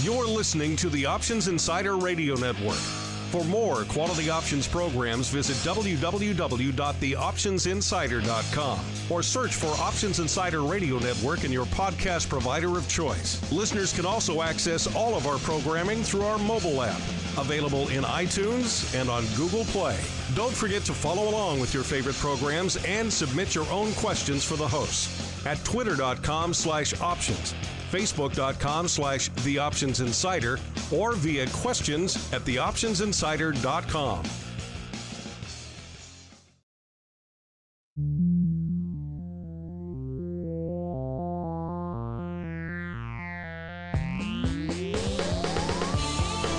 You're listening to the Options Insider Radio Network. For more quality options programs, visit www.theoptionsinsider.com or search for Options Insider Radio Network in your podcast provider of choice. Listeners can also access all of our programming through our mobile app, available in iTunes and on Google Play. Don't forget to follow along with your favorite programs and submit your own questions for the hosts at twitter.com/options. Facebook.com/TheOptionsInsider or via questions at TheOptionsInsider.com.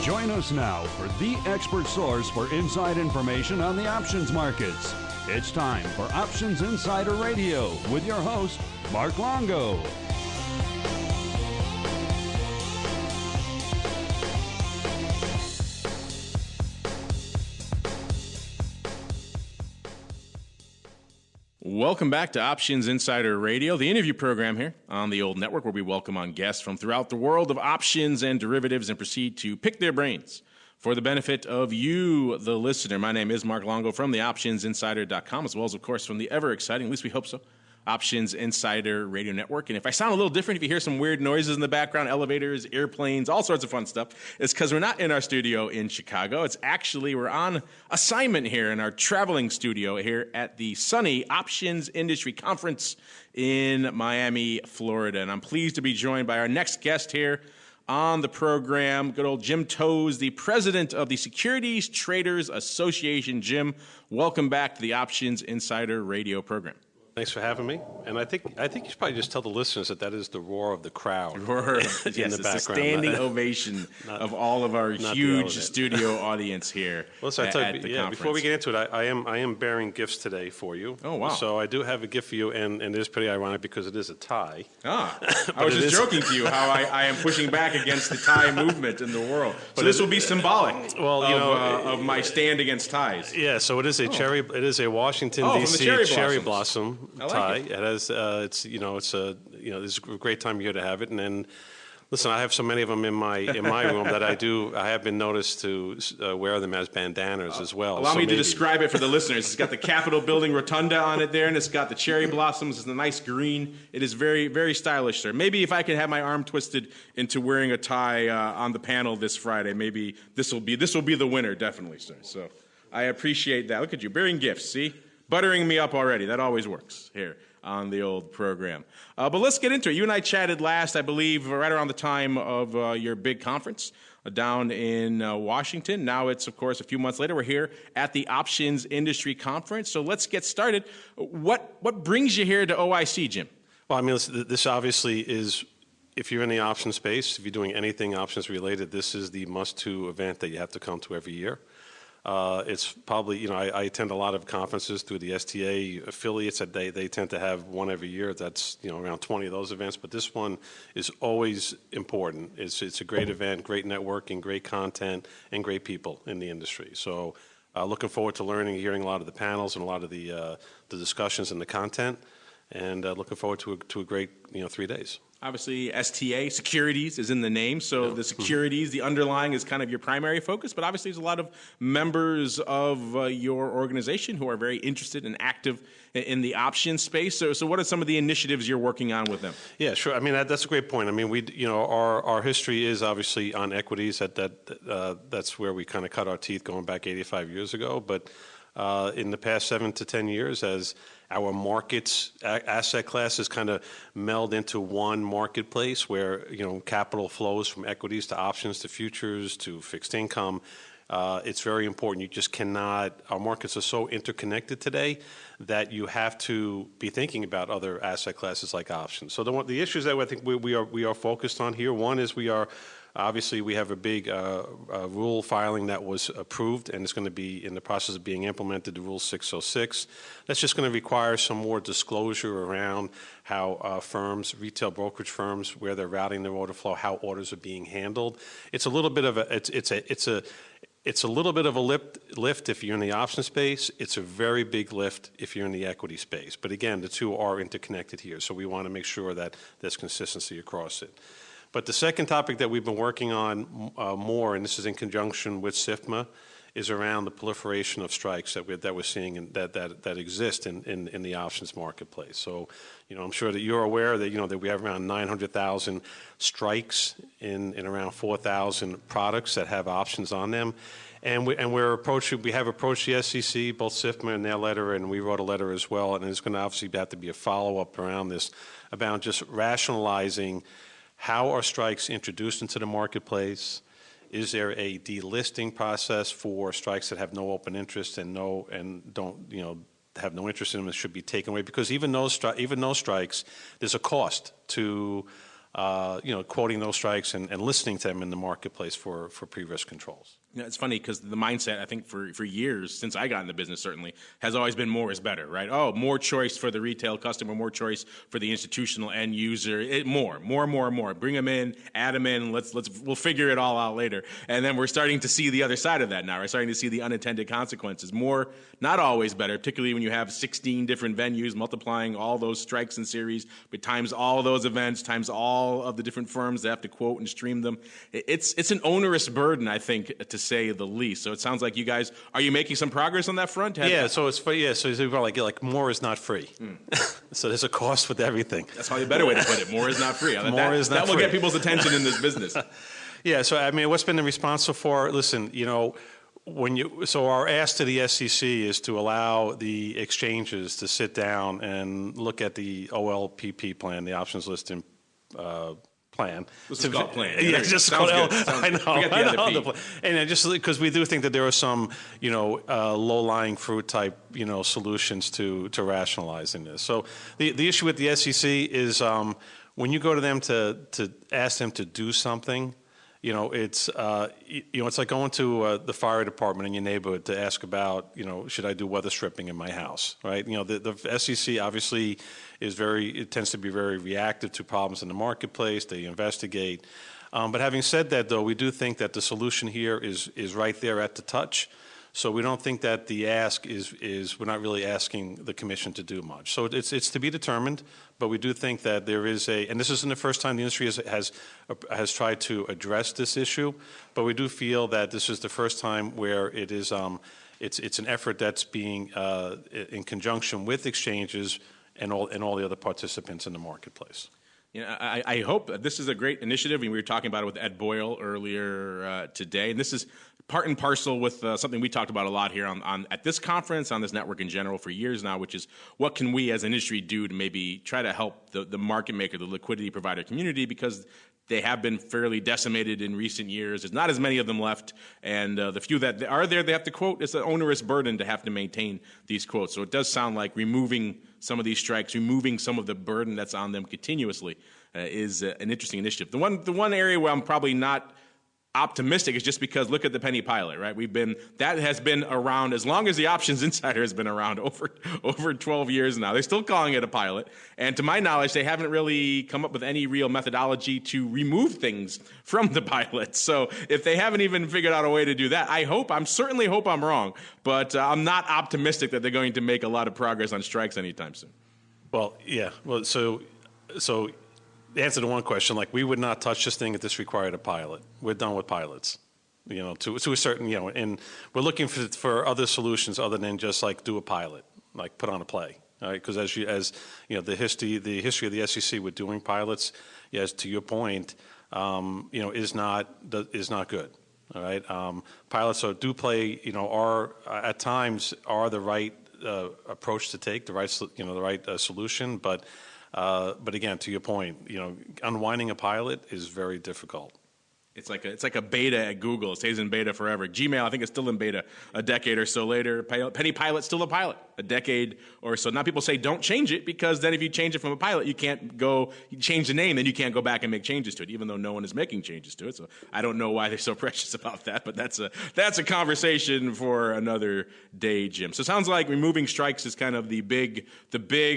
Join us now for the expert source for inside information on the options markets. It's time for Options Insider Radio with your host, Mark Longo. Welcome back to Options Insider Radio, the interview program here on the old network where we welcome on guests from throughout the world of options and derivatives and proceed to pick their brains for the benefit of you, the listener. My name is Mark Longo from the OptionsInsider.com, as well as, of course, from the ever-exciting, at least we hope so, Options Insider Radio Network. And if I sound a little different, if you hear some weird noises in the background, elevators, airplanes, all sorts of fun stuff, it's because we're not in our studio in Chicago. It's actually, we're on assignment here in our traveling studio here at the sunny Options Industry Conference in Miami, Florida. And I'm pleased to be joined by our next guest here on the program, good old Jim Toes, the president of the Securities Traders Association. Jim, welcome back to the Options Insider Radio program. Thanks for having me. And I think you should probably just tell the listeners that is the roar of the crowd. Roar, yes, it's a standing ovation of all of our huge studio audience here. Well, so before we get into it, I am bearing gifts today for you. Oh, wow. So I do have a gift for you, and it is pretty ironic because it is a tie. I was just joking to you how I am pushing back against the tie movement in the world. So this will be symbolic of my stand against ties. Yeah, so it is a Washington, D.C. cherry blossom tie. It has it's a great time of year to have it, and then listen, I have so many of them in my room that I have been noticed to wear them as bandanas as well. Allow me to describe it for the listeners. It's got the Capitol Building rotunda on it there, and it's got the cherry blossoms. It's a nice green. It is very, very stylish, sir. Maybe if I could have my arm twisted into wearing a tie on the panel this Friday, maybe this will be the winner, definitely, sir. So I appreciate that. Look at you, bearing gifts. See. Buttering me up already. That always works here on the old program. But let's get into it. You and I chatted last, I believe, right around the time of your big conference down in Washington. Now it's, of course, a few months later. We're here at the Options Industry Conference. So let's get started. What brings you here to OIC, Jim? Well, I mean, this obviously is, if you're in the options space, if you're doing anything options related, this is the must-to event that you have to come to every year. It's probably, I attend a lot of conferences through the STA affiliates that they tend to have one every year. That's, around 20 of those events. But this one is always important. It's a great event, great networking, great content, and great people in the industry. So looking forward to learning, hearing a lot of the panels and a lot of the discussions and the content. And looking forward to a great, 3 days. Obviously, STA, securities, is in the name. So the securities, the underlying is kind of your primary focus. But obviously, there's a lot of members of your organization who are very interested and active in the options space. So what are some of the initiatives you're working on with them? Yeah, sure. I mean, that's a great point. I mean, our history is obviously on equities. That's where we kind of cut our teeth going back 85 years ago. But in the past 7 to 10 years, as our markets, asset classes kind of meld into one marketplace where, capital flows from equities to options to futures to fixed income. It's very important. You just cannot, our markets are so interconnected today that you have to be thinking about other asset classes like options. So the issues that I think we are focused on here, one is obviously, we have a big rule filing that was approved, and it's going to be in the process of being implemented, the Rule 606. That's just going to require some more disclosure around how firms, retail brokerage firms, where they're routing their order flow, how orders are being handled. It's a little bit of it's a little bit of a lift if you're in the option space. It's a very big lift if you're in the equity space. But again, the two are interconnected here, so we want to make sure that there's consistency across it. But the second topic that we've been working on more, and this is in conjunction with SIFMA, is around the proliferation of strikes that we're seeing and that exist in the options marketplace. So, I'm sure that you're aware that that we have around 900,000 strikes in around 4,000 products that have options on them, and we have approached the SEC, both SIFMA and their letter, and we wrote a letter as well, and there's going to obviously have to be a follow-up around this about just rationalizing how are strikes introduced into the marketplace. Is there a delisting process for strikes that have no open interest and don't have no interest in them and should be taken away? Because even those strikes, there's a cost to quoting those strikes and listening to them in the marketplace for pre-risk controls. It's funny because the mindset, I think, for years, since I got in the business certainly, has always been more is better, right? Oh, more choice for the retail customer, more choice for the institutional end user, more. Bring them in, add them in, we'll figure it all out later. And then we're starting to see the other side of that now. We're starting to see the unintended consequences. More, not always better, particularly when you have 16 different venues, multiplying all those strikes in series, but times all those events, times all of the different firms that have to quote and stream them. It's an onerous burden, I think, to say the least. So it sounds like you guys, are you making some progress on that front? So like more is not free. So there's a cost with everything. That's probably a better way to put it. More is not free. That will get people's attention in this business. Yeah, so I mean, what's been the response so far? Listen, so our ask to the SEC is to allow the exchanges to sit down and look at the OLPP plan, the options listing plan. This is called plan. Yeah, just called I know. And just because we do think that there are some, low-lying fruit type, solutions to rationalizing this. So the issue with the SEC is when you go to them to ask them to do something, it's like going to the fire department in your neighborhood to ask about, should I do weather stripping in my house, right? The SEC obviously it tends to be very reactive to problems in the marketplace. They investigate. But having said that, though, we do think that the solution here is right there at the touch. So we don't think that the ask is we're not really asking the commission to do much. So it's to be determined, but we do think that there is and this isn't the first time the industry has tried to address this issue, but we do feel that this is the first time where it is it's an effort that's being in conjunction with exchanges and all the other participants in the marketplace. I hope this is a great initiative. We were talking about it with Ed Boyle earlier today, and this is part and parcel with something we talked about a lot here on at this conference, on this network in general for years now, which is what can we as an industry do to maybe try to help the market maker, the liquidity provider community, because they have been fairly decimated in recent years. There's not as many of them left, and the few that are there, they have to quote. It's an onerous burden to have to maintain these quotes. So it does sound like removing some of these strikes, removing some of the burden that's on them continuously is an interesting initiative. The one area where I'm probably not optimistic is just because look at the penny pilot, right? That has been around as long as the Options Insider has been around, over 12 years now. They're still calling it a pilot, and to my knowledge, they haven't really come up with any real methodology to remove things from the pilot. So if they haven't even figured out a way to do that, I certainly hope I'm wrong, but I'm not optimistic that they're going to make a lot of progress on strikes anytime soon. Well, yeah. Well, so the answer to one question, like we would not touch this thing if this required a pilot. We're done with pilots, to a certain, and we're looking for other solutions other than just like do a pilot, like put on a play, all right? Because as the history of the SEC with doing pilots, yes, to your point, is not good, all right? Pilots do play, are at times are the right approach to take, the right solution, but again, to your point, unwinding a pilot is very difficult. It's like a beta at Google. It stays in beta forever. Gmail, I think, is still in beta a decade or so later. Penny Pilot's still a pilot a decade or so. Now people say don't change it because then if you change it from a pilot, you change the name, then you can't go back and make changes to it, even though no one is making changes to it. So I don't know why they're so precious about that, but that's a conversation for another day, Jim. So it sounds like removing strikes is kind of the big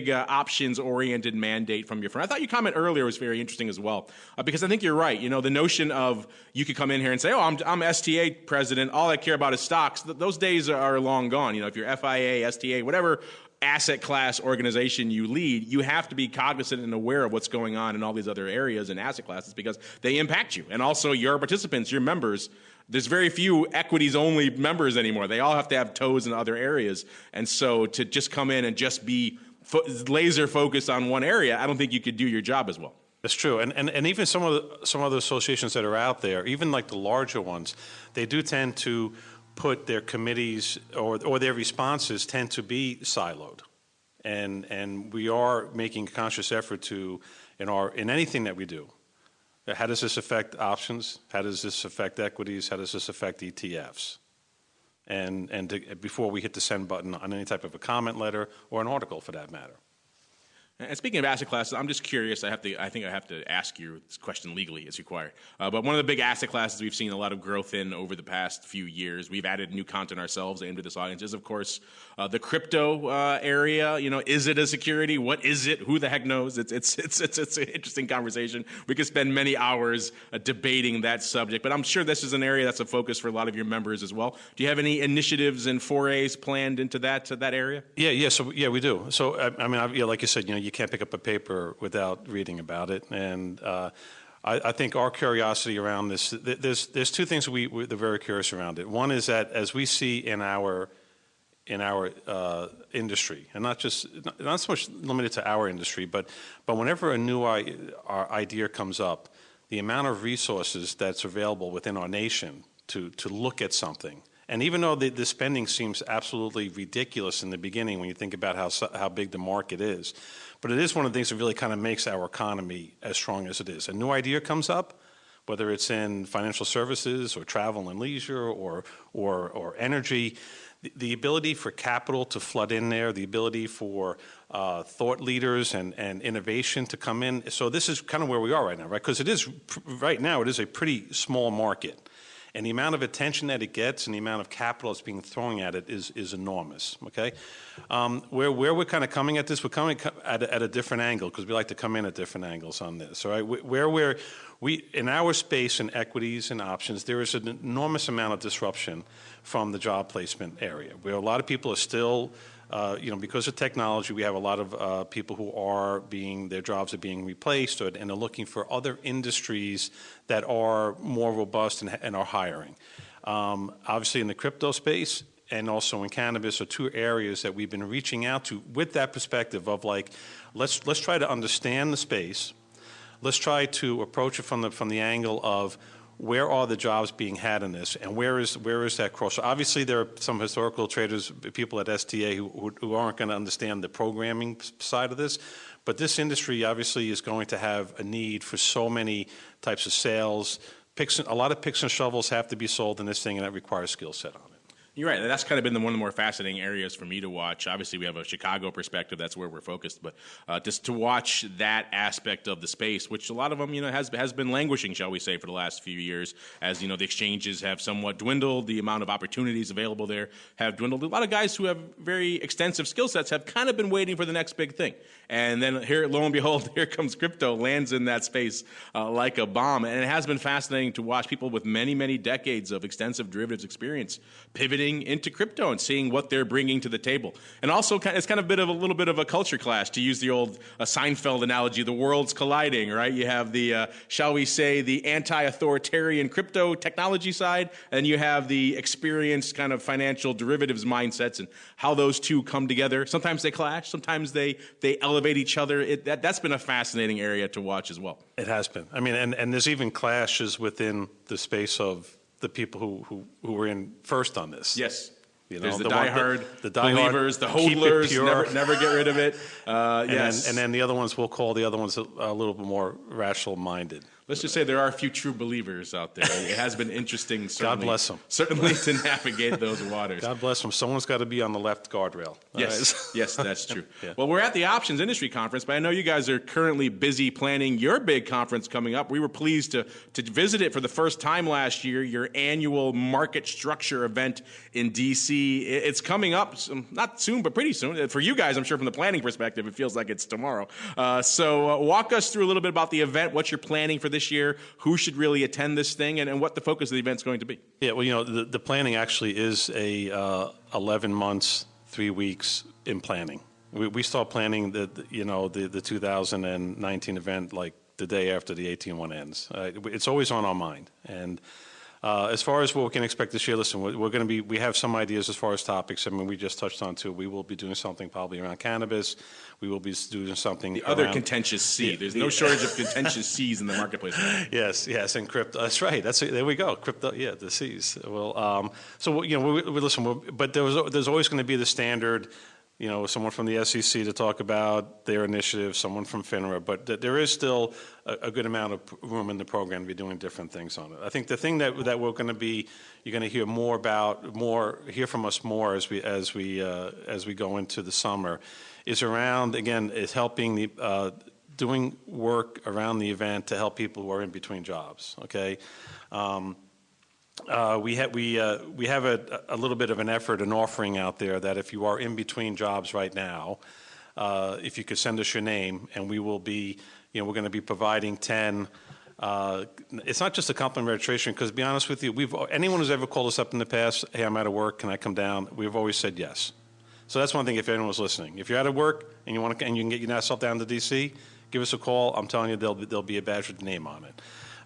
options-oriented mandate from your firm. I thought your comment earlier was very interesting as well, because I think you're right. The notion of you could come in here and say, oh, I'm STA president, all I care about is stocks. Those days are long gone. If you're FIA, STA, whatever asset class organization you lead, you have to be cognizant and aware of what's going on in all these other areas and asset classes because they impact you. And also your participants, your members, there's very few equities-only members anymore. They all have to have toes in other areas. And so to just come in and just be laser focused on one area, I don't think you could do your job as well. That's true, and even some of the associations that are out there, even like the larger ones, they do tend to put their committees or their responses tend to be siloed, and we are making a conscious effort to in anything that we do. How does this affect options? How does this affect equities? How does this affect ETFs? Before we hit the send button on any type of a comment letter or an article for that matter. And speaking of asset classes, I'm just curious. I think I have to ask you this question legally as required. But one of the big asset classes we've seen a lot of growth in over the past few years, we've added new content ourselves aimed at this audience, is of course the crypto area. You know, is it a security? What is it? Who the heck knows? It's an interesting conversation. We could spend many hours debating that subject. But I'm sure this is an area that's a focus for a lot of your members as well. Do you have any initiatives and forays planned into that area? Yeah, we do. So I mean, like you said, you can't pick up a paper without reading about it, and I think our curiosity around this, there's two things we're very curious around it. One is that as we see in our industry, and not so much limited to our industry, but whenever a new idea comes up, the amount of resources that's available within our nation to look at something. And even though the spending seems absolutely ridiculous in the beginning when you think about how big the market is, but it is one of the things that really kind of makes our economy as strong as it is. A new idea comes up, whether it's in financial services or travel and leisure or energy, the ability for capital to flood in there, the ability for thought leaders and innovation to come in. So this is kind of where we are right now, right? Because right now it is a pretty small market. And the amount of attention that it gets and the amount of capital that's being thrown at it is enormous, okay? Where we're kind of coming at this, we're coming at a different angle because we like to come in at different angles on this, all right? Where in our space in equities and options, there is an enormous amount of disruption from the job placement area, where a lot of people are still, because of technology, we have a lot of people who their jobs are being replaced and are looking for other industries that are more robust and are hiring. Obviously in the crypto space and also in cannabis are two areas that we've been reaching out to with that perspective of like, let's try to understand the space. Let's try to approach it from the angle of where are the jobs being had in this, and where is that cross? So obviously, there are some historical traders, people at STA who aren't going to understand the programming side of this, but this industry obviously is going to have a need for so many types of sales. A lot of picks and shovels have to be sold in this thing, and that requires skill set on it. You're right. That's kind of been one of the more fascinating areas for me to watch. Obviously, we have a Chicago perspective. That's where we're focused. But just to watch that aspect of the space, which a lot of them, has been languishing, shall we say, for the last few years, as the exchanges have somewhat dwindled, the amount of opportunities available there have dwindled. A lot of guys who have very extensive skill sets have kind of been waiting for the next big thing. And then here, lo and behold, here comes crypto, lands in that space like a bomb. And it has been fascinating to watch people with many, many decades of extensive derivatives experience pivoting into crypto and seeing what they're bringing to the table. And also, it's kind of a little bit of a culture clash, to use the old Seinfeld analogy, the worlds colliding, right? You have the, shall we say, the anti-authoritarian crypto technology side, and you have the experienced kind of financial derivatives mindsets and how those two come together. Sometimes they clash, sometimes they elevate each other. That's been a fascinating area to watch as well. It has been. I mean, and there's even clashes within the space of the people who were in first on this. Yes. There's the diehard believers, the hodlers, never get rid of it. Yes. And then the other ones, we'll call the other ones a little bit more rational-minded. Let's just say there are a few true believers out there. It has been interesting, God bless them. Certainly to navigate those waters. God bless them. Someone's got to be on the left guardrail. Yes, yes, that's true. Yeah. Well, we're at the Options Industry Conference, but I know you guys are currently busy planning your big conference coming up. We were pleased to visit it for the first time last year, your annual market structure event in D.C. It's coming up, not soon, but pretty soon. For you guys, I'm sure from the planning perspective, it feels like it's tomorrow. So walk us through a little bit about the event, what you're planning for this year, who should really attend this thing, and what the focus of the event is going to be. Yeah, well, the planning actually is 11 months, 3 weeks in planning. We start planning the 2019 event like the day after the 18-1 ends. It's always on our mind. And as far as what we can expect this year, listen, we have some ideas as far as topics. I mean, we just touched on too. We will be doing something probably around cannabis. We will be doing something the other contentious C. There's no shortage of contentious C's in the marketplace. Yes, and crypto. That's right. There we go. Crypto. Yeah, the C's. Well, so listen. But there's always going to be the standard. Someone from the SEC to talk about their initiative, someone from FINRA, but there is still a good amount of room in the program to be doing different things on it. I think the thing that we're going to be, you're going to hear hear from us more as we go into the summer, is helping doing work around the event to help people who are in between jobs. Okay. We have a little bit of an effort, an offering out there that if you are in between jobs right now, if you could send us your name, and we will be, we're going to be providing 10. It's not just a complimentary registration, because to be honest with you, anyone who's ever called us up in the past, hey, I'm out of work, can I come down? We've always said yes. So that's one thing. If anyone's listening, if you're out of work and you can get yourself down to DC, give us a call. I'm telling you, there'll be a badge with the name on it.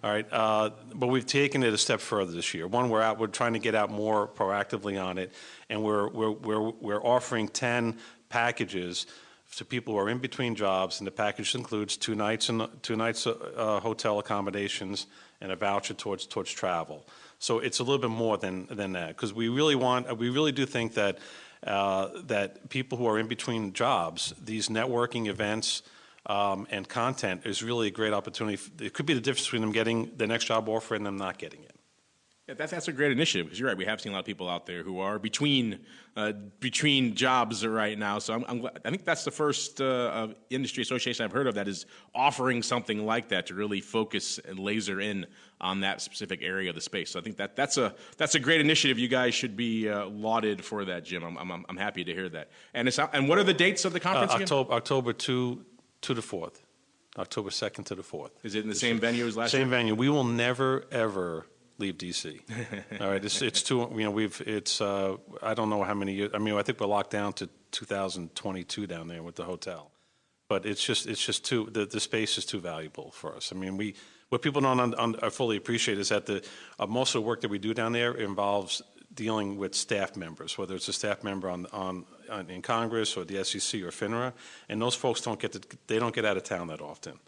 All right, but we've taken it a step further this year. One, we're trying to get out more proactively on it, and we're offering 10 packages to people who are in between jobs, and the package includes two nights hotel accommodations and a voucher towards travel. So it's a little bit more than that, because we really do think that that people who are in between jobs, these networking events. And content is really a great opportunity. It could be the difference between them getting the next job offer and them not getting it. Yeah, that's a great initiative, because you're right. We have seen a lot of people out there who are between jobs right now. So I'm glad. I think that's the first industry association I've heard of that is offering something like that to really focus and laser in on that specific area of the space. So I think that's a great initiative. You guys should be lauded for that, Jim. I'm happy to hear that. And what are the dates of the conference again? October 2 to the 4th, October 2nd to the 4th. Is it in the same venue as last year? Same venue. We will never ever leave DC. All right, it's too. I don't know how many years. I mean, I think we're locked down to 2022 down there with the hotel, but it's just too. The space is too valuable for us. I mean, what people don't fully appreciate is that most of the work that we do down there involves dealing with staff members, whether it's a staff member in Congress or the SEC or FINRA, and those folks don't get out of town that often.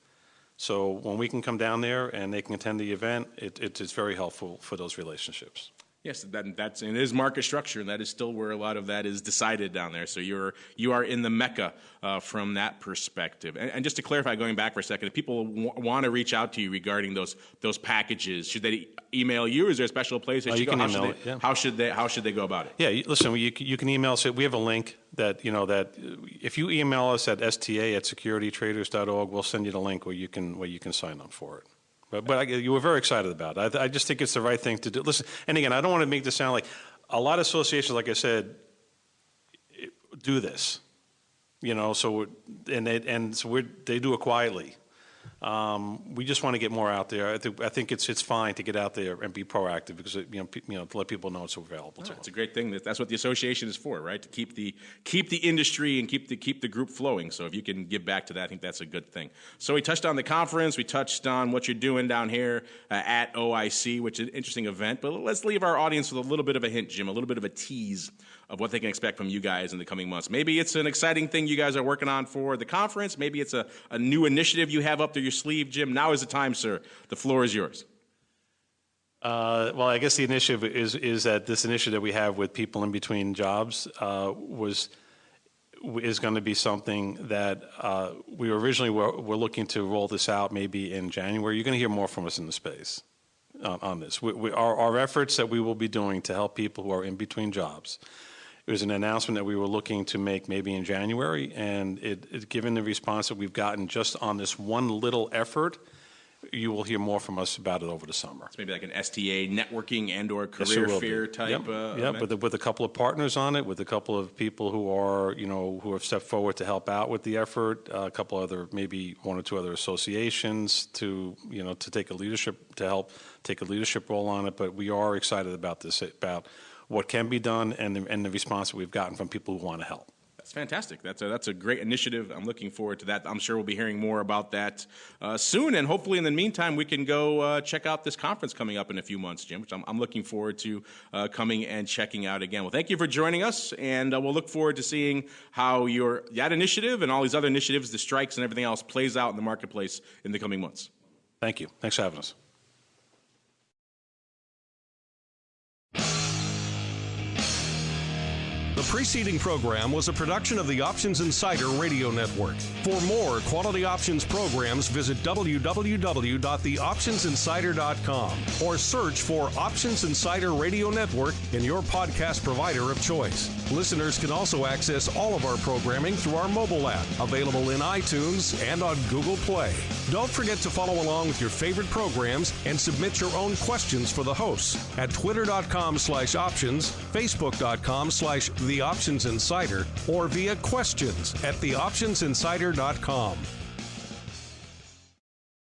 So when we can come down there and they can attend the event, it is very helpful for those relationships. Yes, it is market structure, and that is still where a lot of that is decided down there. So you are in the mecca from that perspective. And just to clarify, going back for a second, if people want to reach out to you regarding those packages, should they email you? Is there a special place? You can email it. Yeah. How should they go about it? Yeah, listen, you can email us. We have a link that if you email us at sta@securitytraders.org, we'll send you the link where you can sign up for it. But you were very excited about it. I just think it's the right thing to do. Listen, and again, I don't want to make this sound like a lot of associations, like I said, do this. So they do it quietly. We just want to get more out there. I think it's fine to get out there and be proactive, because to let people know it's available to them. It's a great thing. That's what the association is for, right? To keep the industry and keep the group flowing. So if you can give back to that, I think that's a good thing. So we touched on the conference. We touched on what you're doing down here at OIC, which is an interesting event. But let's leave our audience with a little bit of a hint, Jim, a little bit of a tease of what they can expect from you guys in the coming months. Maybe it's an exciting thing you guys are working on for the conference. Maybe it's a new initiative you have up to your sleeve, Jim. Now is the time, sir. The floor is yours. Well, I guess the initiative is that this initiative that we have with people in between jobs is going to be something that we originally were looking to roll this out maybe in January. You're going to hear more from us in the space on this. Our efforts that we will be doing to help people who are in between jobs. It was an announcement that we were looking to make maybe in January, and given the response that we've gotten just on this one little effort, you will hear more from us about it over the summer. It's maybe like an STA networking and or career fair type. With a couple of partners on it, with a couple of people who have stepped forward to help out with the effort, a couple other, maybe one or two other associations to help take a leadership role on it. But we are excited about this, about what can be done and the response that we've gotten from people who want to help. That's fantastic. That's a great initiative. I'm looking forward to that. I'm sure we'll be hearing more about that soon, and hopefully in the meantime we can go check out this conference coming up in a few months, Jim, which I'm looking forward to coming and checking out again. Well, thank you for joining us, and we'll look forward to seeing how that initiative and all these other initiatives, the strikes and everything else, plays out in the marketplace in the coming months. Thank you. Thanks for having us. The preceding program was a production of the Options Insider Radio Network. For more quality options programs, visit www.theoptionsinsider.com or search for Options Insider Radio Network in your podcast provider of choice. Listeners can also access all of our programming through our mobile app, available in iTunes and on Google Play. Don't forget to follow along with your favorite programs and submit your own questions for the hosts at twitter.com/options, facebook.com/The Options Insider, or via questions at theoptionsinsider.com.